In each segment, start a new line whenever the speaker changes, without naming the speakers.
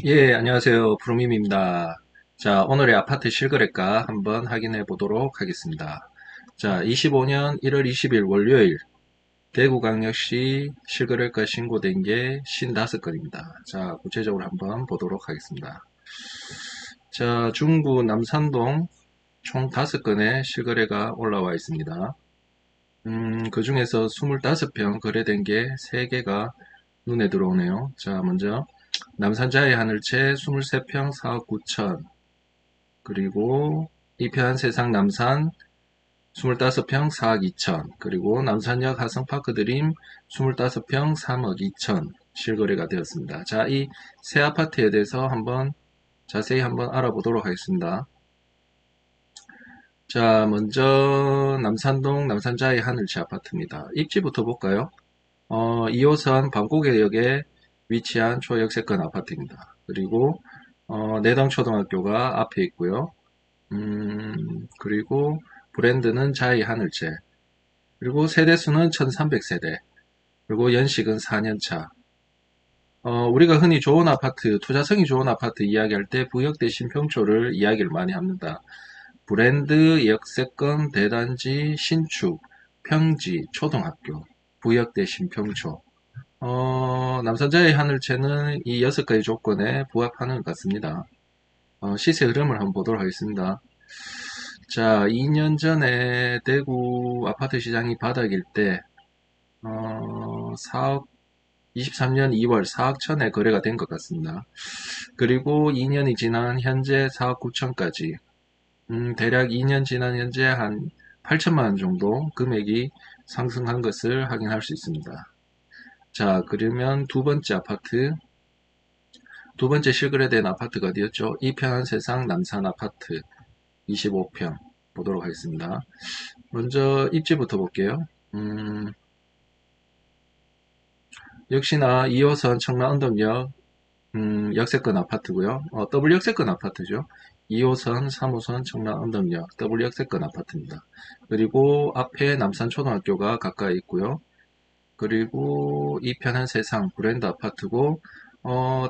예, 안녕하세요. 프로밈입니다. 자, 오늘의 아파트 실거래가 한번 확인해 보도록 하겠습니다. 자, 25년 1월 20일 월요일 대구광역시 실거래가 신고된 게 55건입니다. 자, 구체적으로 한번 보도록 하겠습니다. 자, 중구 남산동 총 5건의 실거래가 올라와 있습니다. 그 중에서 25평 거래된 게 3개가 눈에 들어오네요. 자, 먼저 남산자의 하늘채 23평 4억 9천, 그리고 이편한 세상 남산 25평 4억 2천, 그리고 남산역 하성파크 드림 25평 3억 2천 실거래가 되었습니다. 자, 이 세 아파트에 대해서 한번 자세히 한번 알아보도록 하겠습니다. 자, 먼저 남산동 남산자의 하늘채 아파트입니다. 입지부터 볼까요? 2호선 방고개역에 위치한 초역세권 아파트입니다. 그리고 내당초등학교가 앞에 있고요. 그리고 브랜드는 자이 하늘채, 그리고 세대수는 1300세대, 그리고 연식은 4년차. 우리가 흔히 좋은 아파트, 투자성이 좋은 아파트 이야기할 때 부역 대신 평초를 이야기를 많이 합니다. 브랜드, 역세권, 대단지, 신축, 평지, 초등학교, 부역 대신 평초. 남산자의 하늘채는 이 6가지 조건에 부합하는 것 같습니다. 시세 흐름을 한번 보도록 하겠습니다. 자, 2년 전에 대구 아파트 시장이 바닥일 때, 4억, 23년 2월 4억 천에 거래가 된 것 같습니다. 그리고 2년이 지난 현재 4억 9천까지, 대략 2년 지난 현재 한 8천만 원 정도 금액이 상승한 것을 확인할 수 있습니다. 자, 그러면 두 번째 아파트, 두 번째 실거래된 아파트가 어디였죠? 이편한 세상 남산 아파트 25평 보도록 하겠습니다. 먼저 입지부터 볼게요. 역시나 2호선 청라 언덕역 역세권 아파트고요. 더블 역세권 아파트죠. 2호선, 3호선 청라 언덕역 더블 역세권 아파트입니다. 그리고 앞에 남산초등학교가 가까이 있고요. 그리고 이편한 세상 브랜드 아파트고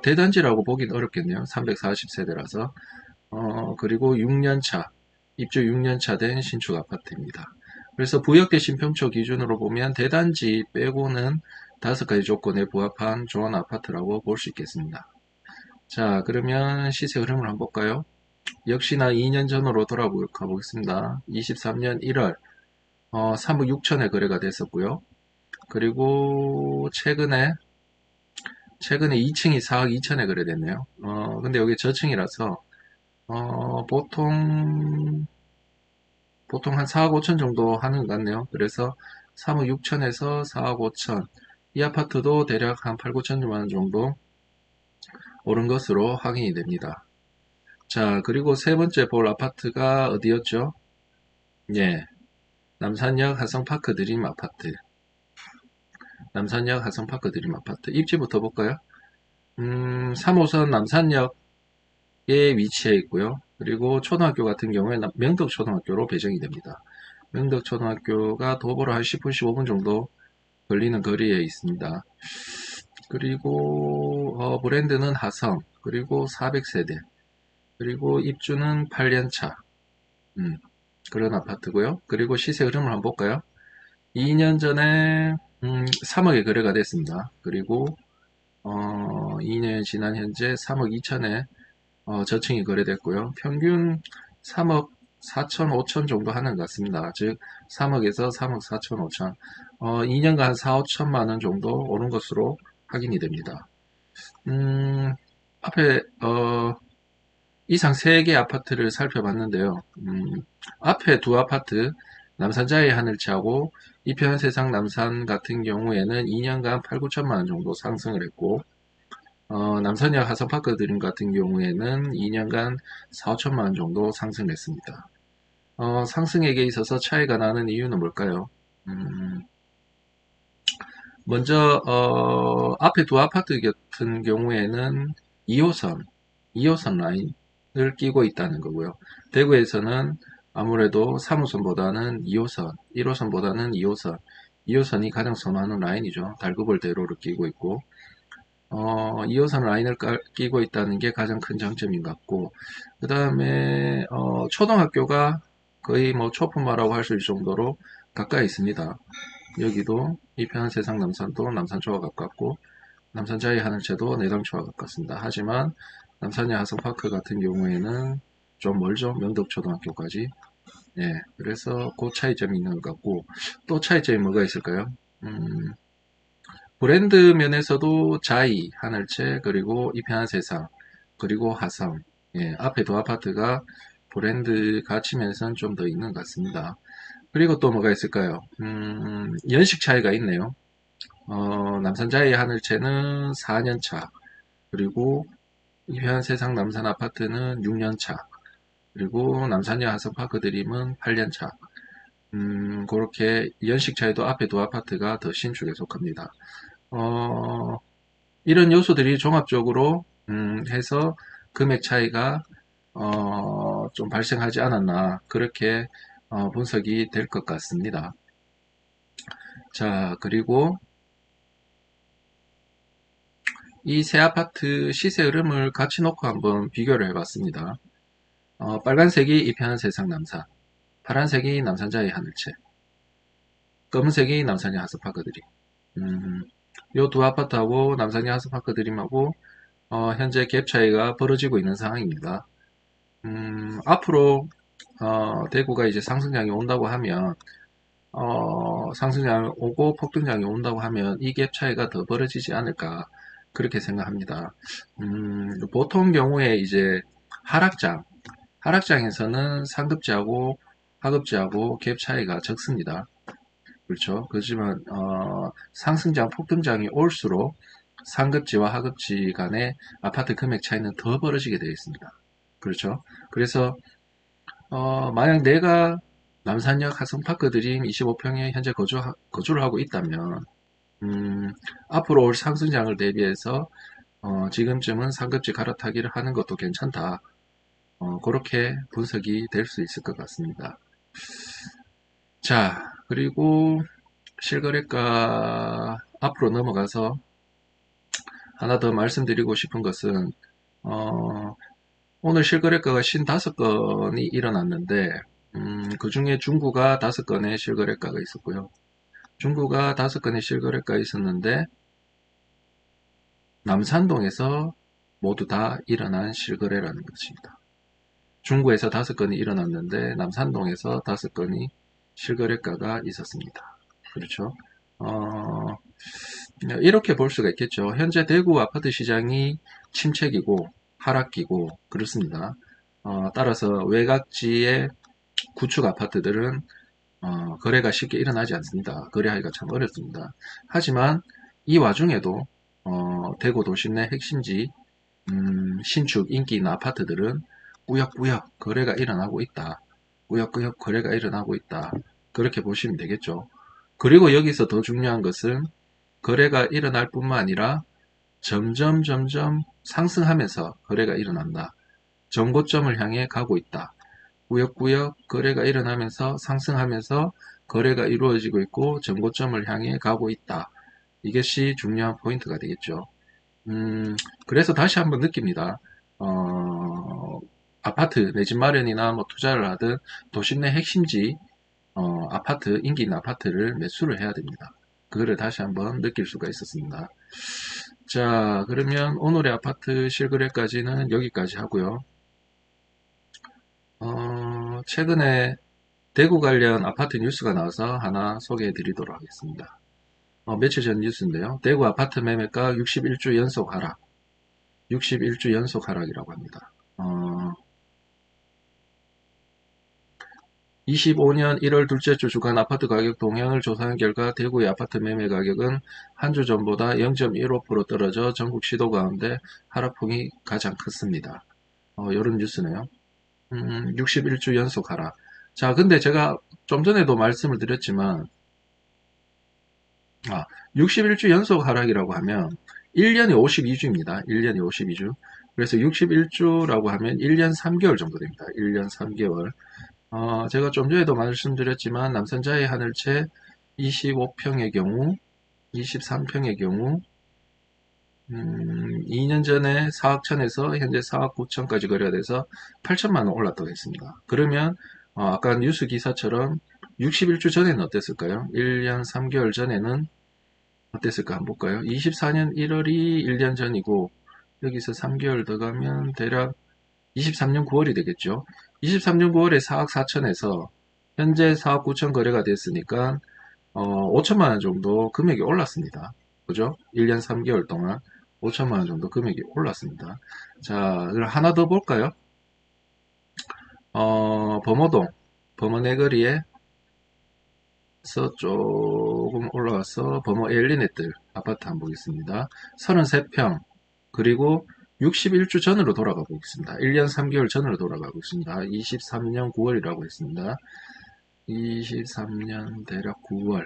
대단지라고 보긴 어렵겠네요. 340세대라서. 그리고 6년차, 입주 6년차 된 신축 아파트입니다. 그래서 부역대 신평초 기준으로 보면 대단지 빼고는 5가지 조건에 부합한 좋은 아파트라고 볼 수 있겠습니다. 자, 그러면 시세 흐름을 한번 볼까요? 역시나 2년 전으로 돌아가 보겠습니다. 23년 1월 3억 6천에 거래가 됐었고요. 그리고 최근에 2층이 4억 2천에 거래됐네요. 근데 여기 저층이라서 보통 한 4억 5천 정도 하는 것 같네요. 그래서 3억 6천에서 4억 5천. 이 아파트도 대략 한 8, 9천만 원 정도 오른 것으로 확인이 됩니다. 자, 그리고 세 번째 볼 아파트가 어디였죠? 예, 남산역 하성파크 드림 아파트. 남산역 하성파크 드림 아파트. 입지부터 볼까요? 3호선 남산역에 위치해 있고요. 그리고 초등학교 같은 경우에 명덕초등학교로 배정이 됩니다. 명덕초등학교가 도보로 한 10분, 15분 정도 걸리는 거리에 있습니다. 그리고 브랜드는 하성, 그리고 400세대, 그리고 입주는 8년차 그런 아파트고요. 그리고 시세 흐름을 한번 볼까요? 2년 전에 3억에 거래가 됐습니다. 그리고 2년 지난 현재 3억 2천에 저층이 거래됐고요. 평균 3억 4천, 5천 정도 하는 것 같습니다. 즉 3억에서 3억 4천, 5천 2년간 한 4, 5천만 원 정도 오른 것으로 확인이 됩니다. 앞에 이상 3개 아파트를 살펴봤는데요. 앞에 두 아파트 남산자의 하늘차고 이편 세상 남산 같은 경우에는 2년간 8, 9천만 원 정도 상승을 했고 남산역 하성파크 드림 같은 경우에는 2년간 4, 5천만 원 정도 상승했습니다. 상승액에 있어서 차이가 나는 이유는 뭘까요? 먼저 앞에 두 아파트 같은 경우에는 2호선 라인을 끼고 있다는 거고요. 대구에서는 아무래도 3호선보다는 2호선, 1호선보다는 2호선이 가장 선호하는 라인이죠. 달구벌 대로를 끼고 있고 2호선 라인을 끼고 있다는 게 가장 큰 장점인 것 같고, 그 다음에 초등학교가 거의 뭐 초품화라고 할 수 있을 정도로 가까이 있습니다. 여기도 이편한 세상 남산도 남산초와 가깝고, 남산자이 하늘채도 내당초와 가깝습니다. 하지만 남산야 하성파크 같은 경우에는 좀 멀죠. 명덕초등학교까지. 예, 그래서 그 차이점이 있는 것 같고, 또 차이점이 뭐가 있을까요? 브랜드 면에서도 자이, 하늘채, 그리고 이편한 세상, 그리고 하성, 예, 앞에 두 아파트가 브랜드 가치 면에서는 좀 더 있는 것 같습니다. 그리고 또 뭐가 있을까요? 연식 차이가 있네요. 남산자이 하늘채는 4년 차, 그리고 이편 세상 남산 아파트는 6년 차, 그리고 남산야 하성파크 드림은 8년 차. 그렇게 연식 차이도 앞에 두 아파트가 더 신축에 속합니다. 이런 요소들이 종합적으로 해서 금액 차이가 좀 발생하지 않았나 그렇게 분석이 될 것 같습니다. 자, 그리고 이 세 아파트 시세 흐름을 같이 놓고 한번 비교를 해봤습니다. 빨간색이 이편한 세상 남산, 파란색이 남산자의 하늘채, 검은색이 남산의 하스파크드림. 이 두 아파트하고 남산의 하스파크드림하고 현재 갭 차이가 벌어지고 있는 상황입니다. 앞으로 대구가 이제 상승장이 온다고 하면 상승장이 오고 폭등장이 온다고 하면 이 갭 차이가 더 벌어지지 않을까 그렇게 생각합니다. 보통 경우에 이제 하락장에서는 상급지하고 하급지하고 갭 차이가 적습니다. 그렇죠. 그렇지만 상승장, 폭등장이 올수록 상급지와 하급지 간의 아파트 금액 차이는 더 벌어지게 되어 있습니다. 그렇죠. 그래서 만약 내가 남산역 하성파크 드림 25평에 현재 거주를 하고 있다면 앞으로 올 상승장을 대비해서 지금쯤은 상급지 갈아타기를 하는 것도 괜찮다. 그렇게 분석이 될 수 있을 것 같습니다. 자, 그리고 실거래가 앞으로 넘어가서 하나 더 말씀드리고 싶은 것은 오늘 실거래가가 55건이 일어났는데 그 중에 중구가 5건의 실거래가가 있었고요. 중구가 5건의 실거래가 있었는데 남산동에서 모두 다 일어난 실거래라는 것입니다. 중구에서 5건이 일어났는데 남산동에서 5건이 실거래가가 있었습니다. 그렇죠. 이렇게 볼 수가 있겠죠. 현재 대구 아파트 시장이 침체기고 하락기고 그렇습니다. 따라서 외곽지의 구축 아파트들은 거래가 쉽게 일어나지 않습니다. 거래하기가 참 어렵습니다. 하지만 이 와중에도 대구 도심 내 핵심지 신축 인기 있는 아파트들은 꾸역꾸역 거래가 일어나고 있다. 꾸역꾸역 거래가 일어나고 있다. 그렇게 보시면 되겠죠. 그리고 여기서 더 중요한 것은 거래가 일어날 뿐만 아니라 점점 상승하면서 거래가 일어난다. 정고점을 향해 가고 있다. 꾸역꾸역 거래가 일어나면서 상승하면서 거래가 이루어지고 있고 정고점을 향해 가고 있다. 이것이 중요한 포인트가 되겠죠. 그래서 다시 한번 느낍니다. 아파트, 내 집 마련이나 뭐 투자를 하든 도심 내 핵심지 아파트, 인기 있는 아파트를 매수를 해야 됩니다. 그거를 다시 한번 느낄 수가 있었습니다. 자, 그러면 오늘의 아파트 실거래까지는 여기까지 하고요. 최근에 대구 관련 아파트 뉴스가 나와서 하나 소개해 드리도록 하겠습니다. 며칠 전 뉴스인데요. 대구 아파트 매매가 61주 연속 하락. 61주 연속 하락이라고 합니다. 25년 1월 둘째 주 주간 아파트 가격 동향을 조사한 결과 대구의 아파트 매매 가격은 한 주 전보다 0.15% 떨어져 전국 시도 가운데 하락폭이 가장 컸습니다. 이런 뉴스네요. 61주 연속 하락. 자, 근데 제가 좀 전에도 말씀을 드렸지만 61주 연속 하락이라고 하면 1년이 52주입니다. 1년이 52주. 그래서 61주라고 하면 1년 3개월 정도 됩니다. 1년 3개월. 제가 좀 전에도 말씀드렸지만 남산자의 하늘채 25평의 경우, 23평의 경우 2년 전에 4억 천에서 현재 4억 9천까지 거래가 돼서 8천만 원 올랐다고 했습니다. 그러면 아까 뉴스 기사처럼 61주 전에는 어땠을까요? 1년 3개월 전에는 어땠을까 한번 볼까요? 24년 1월이 1년 전이고 여기서 3개월 더 가면 대략 23년 9월이 되겠죠. 23년 9월에 4억 4천에서 현재 4억 9천 거래가 됐으니까 5천만 원 정도 금액이 올랐습니다. 그죠? 1년 3개월 동안 5천만 원 정도 금액이 올랐습니다. 자, 그럼 하나 더 볼까요? 범어동, 범어내거리에서 조금 올라와서 범어 엘리넷들 아파트 한번 보겠습니다. 33평, 그리고 61주 전으로 돌아가 보겠습니다. 1년 3개월 전으로 돌아가고 있습니다. 23년 9월이라고 했습니다. 23년 대략 9월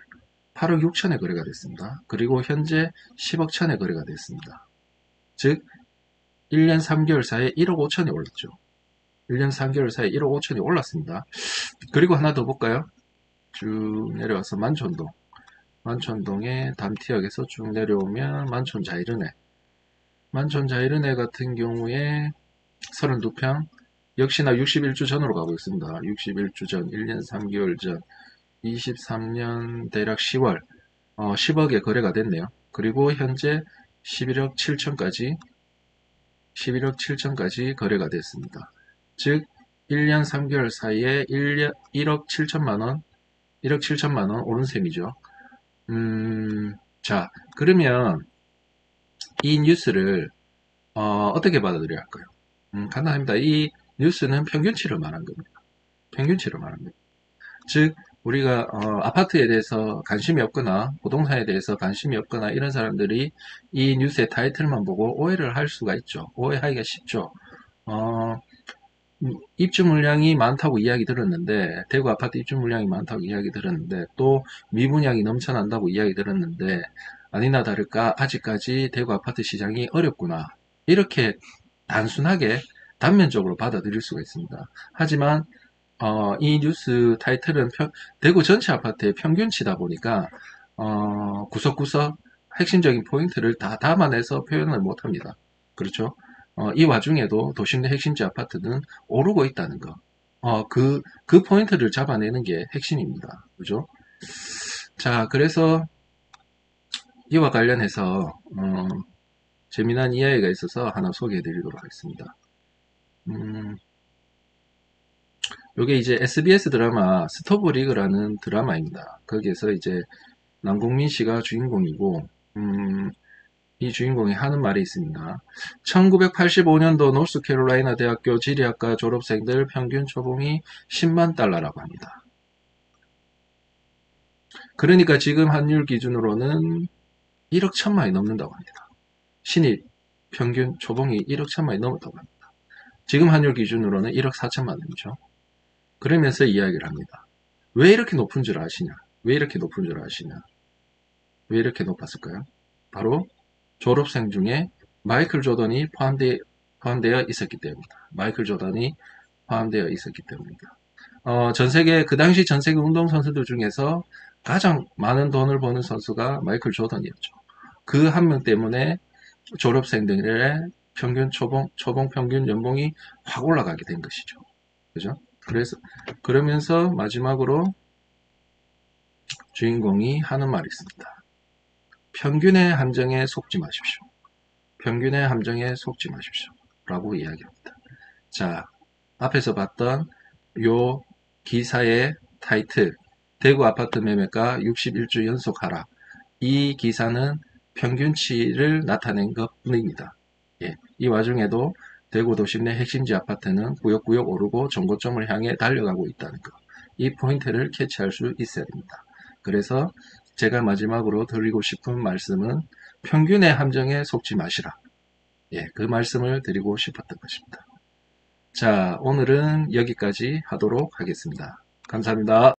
8억 6천에 거래가 됐습니다. 그리고 현재 10억 천에 거래가 됐습니다. 즉 1년 3개월 사이에 1억 5천이 올랐죠. 1년 3개월 사이에 1억 5천이 올랐습니다. 그리고 하나 더 볼까요? 쭉 내려와서 만촌동, 만촌동의 담티역에서 쭉 내려오면 만촌자이르네, 만촌자이르네 같은 경우에 32평, 역시나 61주 전으로 가고 있습니다. 61주 전, 1년 3개월 전, 23년 대략 10월 10억에 거래가 됐네요. 그리고 현재 11억 7천까지 11억 7천까지 거래가 됐습니다. 즉 1년 3개월 사이에 1억 7천만원 1억 7천만원 오른 셈이죠. 자, 그러면 이 뉴스를 어떻게 받아들여야 할까요? 간단합니다. 이 뉴스는 평균치를 말한 겁니다. 평균치를 말한 겁니다. 즉 우리가 아파트에 대해서 관심이 없거나 부동산에 대해서 관심이 없거나 이런 사람들이 이 뉴스의 타이틀만 보고 오해를 할 수가 있죠. 오해하기가 쉽죠. 입주 물량이 많다고 이야기 들었는데, 대구 아파트 입주 물량이 많다고 이야기 들었는데, 또 미분양이 넘쳐난다고 이야기 들었는데, 아니나 다를까 아직까지 대구 아파트 시장이 어렵구나, 이렇게 단순하게 단면적으로 받아들일 수가 있습니다. 하지만 이 뉴스 타이틀은 대구 전체 아파트의 평균치다 보니까 구석구석 핵심적인 포인트를 다 담아내서 표현을 못합니다. 그렇죠? 이 와중에도 도심 내 핵심지 아파트는 오르고 있다는 거. 그 포인트를 잡아내는 게 핵심입니다. 그죠? 자, 그래서 이와 관련해서 재미난 이야기가 있어서 하나 소개해 드리도록 하겠습니다. 요게 이제 SBS 드라마 스토브 리그라는 드라마입니다. 거기에서 이제 남궁민 씨가 주인공이고, 이 주인공이 하는 말이 있습니다. 1985년도 노스캐롤라이나 대학교 지리학과 졸업생들 평균 초봉이 10만 달러라고 합니다. 그러니까 지금 환율 기준으로는 1억 1천만이 넘는다고 합니다. 신입 평균 초봉이 1억 1천만이 넘었다고 합니다. 지금 환율 기준으로는 1억 4천만 원이죠. 그러면서 이야기를 합니다. 왜 이렇게 높은 줄 아시냐? 왜 이렇게 높은 줄 아시냐? 왜 이렇게 높았을까요? 바로 졸업생 중에 마이클 조던이 포함되어 있었기 때문입니다. 마이클 조던이 포함되어 있었기 때문입니다. 그 당시 전 세계 운동선수들 중에서 가장 많은 돈을 버는 선수가 마이클 조던이었죠. 그 한 명 때문에 졸업생들의 평균 초봉 평균 연봉이 확 올라가게 된 것이죠. 그죠? 그러면서 마지막으로 주인공이 하는 말이 있습니다. 평균의 함정에 속지 마십시오. 평균의 함정에 속지 마십시오. 라고 이야기합니다. 자, 앞에서 봤던 요 기사의 타이틀, 대구 아파트 매매가 61주 연속 하락. 이 기사는 평균치를 나타낸 것 뿐입니다. 예, 이 와중에도 대구 도심 내 핵심지 아파트는 구역구역 오르고 정고점을 향해 달려가고 있다는 것. 이 포인트를 캐치할 수 있어야 됩니다. 그래서 제가 마지막으로 드리고 싶은 말씀은 평균의 함정에 속지 마시라. 예, 그 말씀을 드리고 싶었던 것입니다. 자, 오늘은 여기까지 하도록 하겠습니다. 감사합니다.